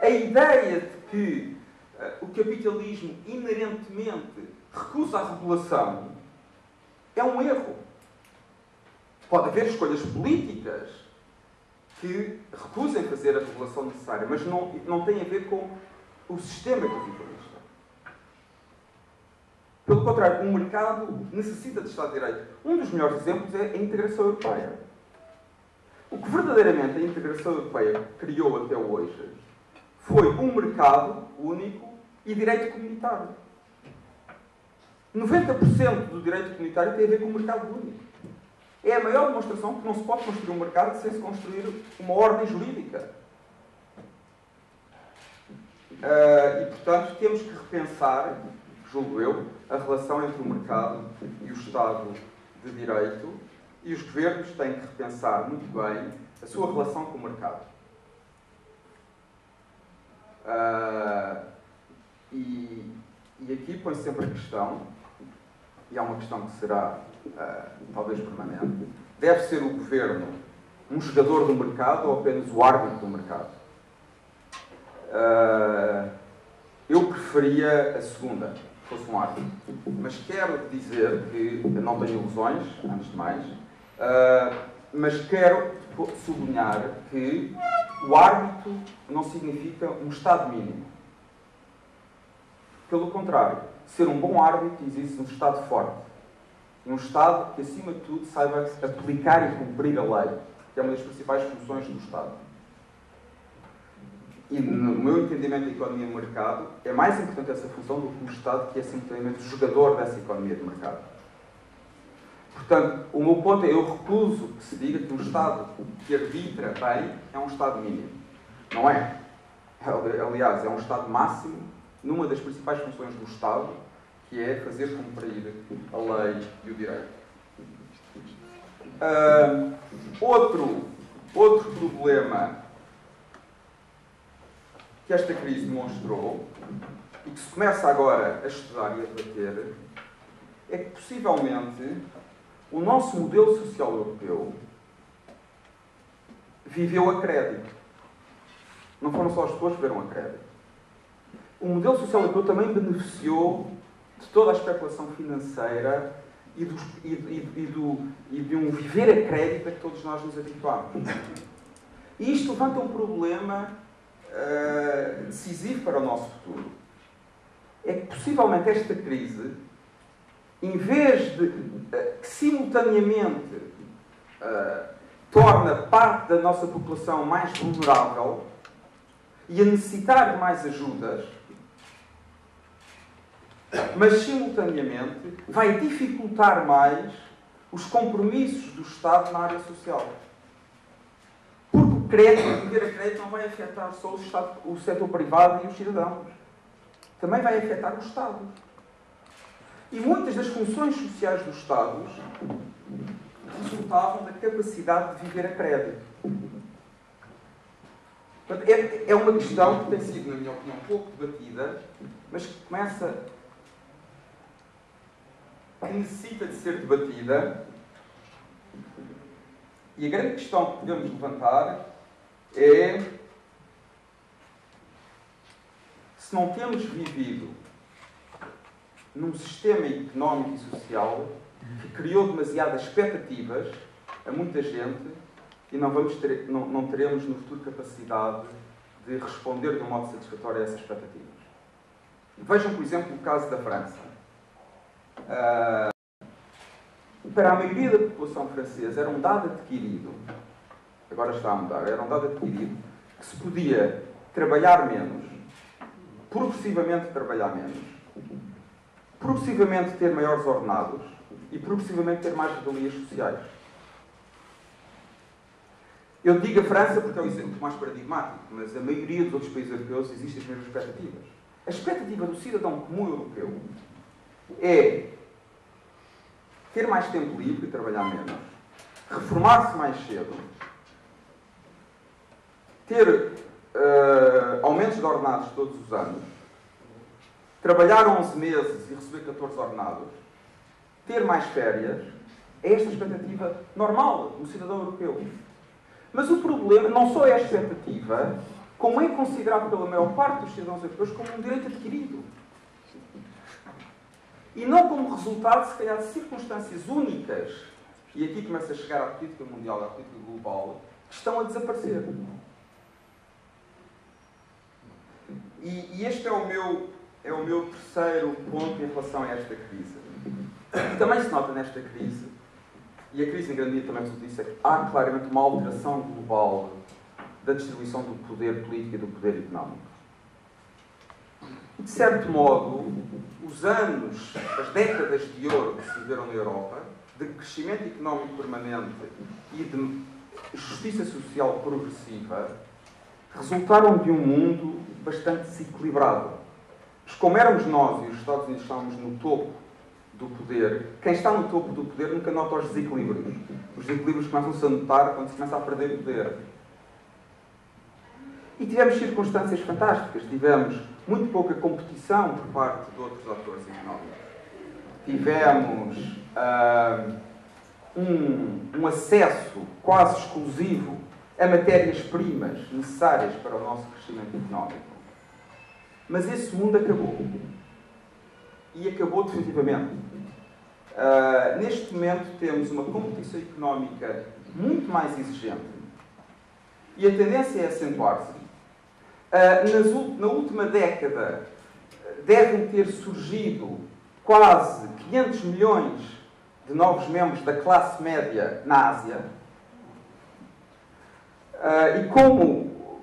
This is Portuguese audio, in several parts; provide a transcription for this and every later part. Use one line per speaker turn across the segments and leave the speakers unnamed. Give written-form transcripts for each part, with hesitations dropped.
A ideia de que o capitalismo inerentemente recusa a regulação é um erro. Pode haver escolhas políticas que recusem fazer a regulação necessária, mas não tem a ver com o sistema capitalista. Pelo contrário, o mercado necessita de Estado de Direito. Um dos melhores exemplos é a integração europeia. O que verdadeiramente a integração europeia criou até hoje foi um mercado único e direito comunitário. 90% do direito comunitário tem a ver com o mercado único. É a maior demonstração que não se pode construir um mercado sem se construir uma ordem jurídica. E, portanto, temos que repensar, julgo eu, a relação entre o mercado e o Estado de Direito, e os governos têm que repensar muito bem a sua relação com o mercado. E aqui põe sempre a questão, e é uma questão que será talvez permanente: deve ser o governo um jogador do mercado ou apenas o árbitro do mercado? Eu preferia a segunda, que fosse um árbitro. Mas quero dizer que eu não tenho ilusões, antes de mais, mas quero sublinhar que o árbitro não significa um Estado mínimo. Pelo contrário, ser um bom árbitro exige um Estado forte. Um Estado que, acima de tudo, saiba aplicar e cumprir a lei, que é uma das principais funções do Estado. E, no meu entendimento da economia de mercado, é mais importante essa função do que um Estado que é simplesmente o jogador dessa economia de mercado. Portanto, o meu ponto é: eu recuso que se diga que um Estado que arbitra bem é um Estado mínimo. Não é. Aliás, é um Estado máximo numa das principais funções do Estado, que é fazer cumprir a lei e o direito. Outro problema que esta crise demonstrou, e que se começa agora a estudar e a debater, é que possivelmente o nosso modelo social europeu viveu a crédito. Não foram só as pessoas que viveram a crédito. O modelo social europeu também beneficiou de toda a especulação financeira e de um viver a crédito a que todos nós nos habituámos. E isto levanta um problema decisivo para o nosso futuro. É que possivelmente esta crise, em vez de que simultaneamente torna parte da nossa população mais vulnerável e a necessitar de mais ajudas, mas simultaneamente vai dificultar mais os compromissos do Estado na área social. Porque o crédito, viver a crédito, não vai afetar só o setor privado e os cidadãos. Também vai afetar o Estado. E muitas das funções sociais dos Estados resultavam da capacidade de viver a crédito. Portanto, é uma questão que tem sido, na minha opinião, pouco debatida, mas que necessita de ser debatida. E a grande questão que podemos levantar é se não temos vivido num sistema económico e social que criou demasiadas expectativas a muita gente e não teremos no futuro capacidade de responder de um modo satisfatório a essas expectativas. Vejam, por exemplo, o caso da França. Para a maioria da população francesa era um dado adquirido, agora está a mudar, era um dado adquirido que se podia trabalhar menos, progressivamente trabalhar menos, progressivamente ter maiores ordenados e progressivamente ter mais regalias sociais. Eu digo a França porque é o exemplo mais paradigmático, mas a maioria dos outros países europeus existem as mesmas expectativas. A expectativa do cidadão comum europeu é ter mais tempo livre e trabalhar menos, reformar-se mais cedo, ter aumentos de ordenados todos os anos, trabalhar 11 meses e receber 14 ordenados, ter mais férias. É esta a expectativa normal do cidadão europeu. Mas o problema não só é a expectativa, como é considerado pela maior parte dos cidadãos europeus como um direito adquirido. E não como resultado, se calhar, de circunstâncias únicas, e aqui começa a chegar à política mundial, à política global, que estão a desaparecer. E este é o meu terceiro ponto em relação a esta crise. E também se nota nesta crise, e a crise em grande medida também resulta disso, é que há claramente uma alteração global da distribuição do poder político e do poder económico. De certo modo, os anos, as décadas de ouro que se viveram na Europa, de crescimento económico permanente e de justiça social progressiva, resultaram de um mundo bastante desequilibrado. Mas como éramos nós e os Estados Unidos estávamos no topo do poder, quem está no topo do poder nunca nota os desequilíbrios. Os desequilíbrios começam-se a notar quando se começa a perder poder. E tivemos circunstâncias fantásticas. Tivemos muito pouca competição por parte de outros atores económicos. Tivemos um acesso quase exclusivo a matérias-primas necessárias para o nosso crescimento económico. Mas esse mundo acabou. E acabou definitivamente. Neste momento temos uma competição económica muito mais exigente. E a tendência é acentuar-se. Na última década devem ter surgido quase 500 milhões de novos membros da classe média na Ásia. E como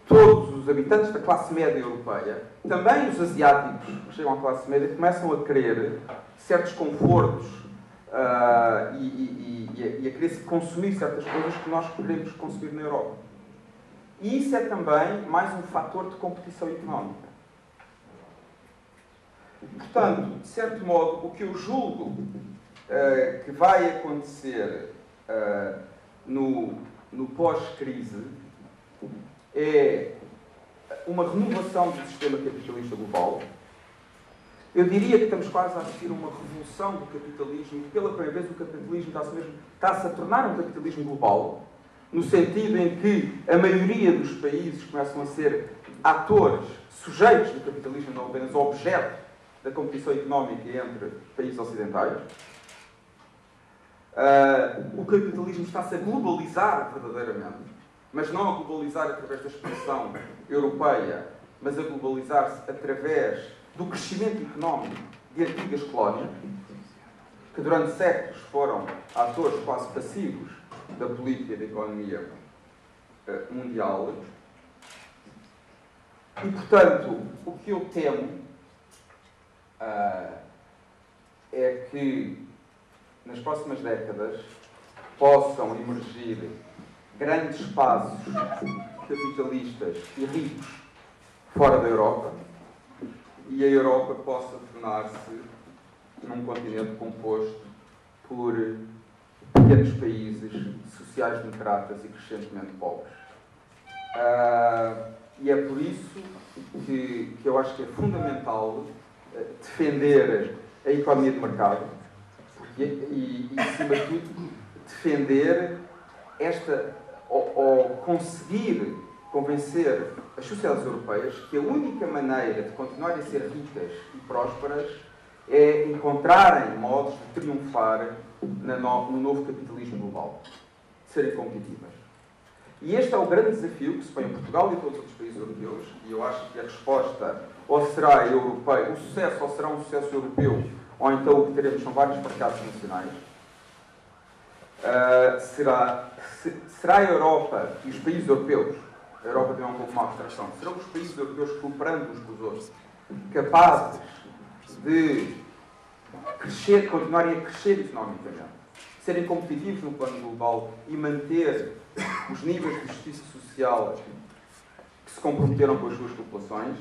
todos os habitantes da classe média europeia, também os asiáticos que chegam à classe média começam a querer certos confortos e a querer consumir certas coisas que nós queremos consumir na Europa. E isso é também mais um fator de competição económica. Portanto, de certo modo, o que eu julgo que vai acontecer no pós-crise é uma renovação do sistema capitalista global. Eu diria que estamos quase a assistir a uma revolução do capitalismo. Pela primeira vez, o capitalismo está-se a tornar um capitalismo global, no sentido em que a maioria dos países começam a ser atores, sujeitos do capitalismo, não apenas objeto da competição económica entre países ocidentais. O capitalismo está-se a globalizar verdadeiramente, mas não a globalizar através da expansão europeia, mas a globalizar-se através do crescimento económico de antigas colónias, que durante séculos foram atores quase passivos da política e da economia mundial. E, portanto, o que eu temo é que nas próximas décadas possam emergir grandes espaços capitalistas e ricos fora da Europa e a Europa possa tornar-se num continente composto por pequenos países sociais-democratas e crescentemente pobres. E é por isso que eu acho que é fundamental defender a economia de mercado e acima de tudo, defender ou conseguir convencer as sociedades europeias que a única maneira de continuarem a ser ricas e prósperas é encontrarem modos de triunfar no novo capitalismo global, de serem competitivas. E este é o grande desafio que se põe em Portugal e em todos os outros países europeus, e eu acho que a resposta ou será europeia, o sucesso ou será um sucesso europeu, ou então o que teremos são vários mercados nacionais. Será a Europa e os países europeus, a Europa tem um pouco uma abstração, serão os países europeus cooperando uns com os outros, capazes de crescer, continuarem a crescer economicamente, serem competitivos no plano global e manter os níveis de justiça social que se comprometeram com as suas populações.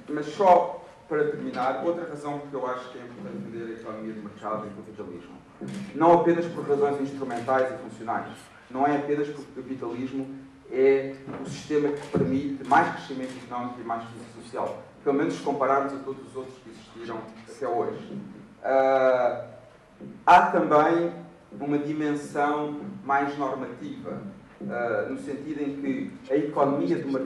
Mas só para terminar, outra razão que eu acho que é importante entender a economia de mercado e o capitalismo. Não apenas por razões instrumentais e funcionais. Não é apenas porque o capitalismo é o sistema que permite mais crescimento económico e mais justiça social. Pelo menos se compararmos a todos os outros que existiram até hoje. Há também uma dimensão mais normativa no sentido em que a economia do mercado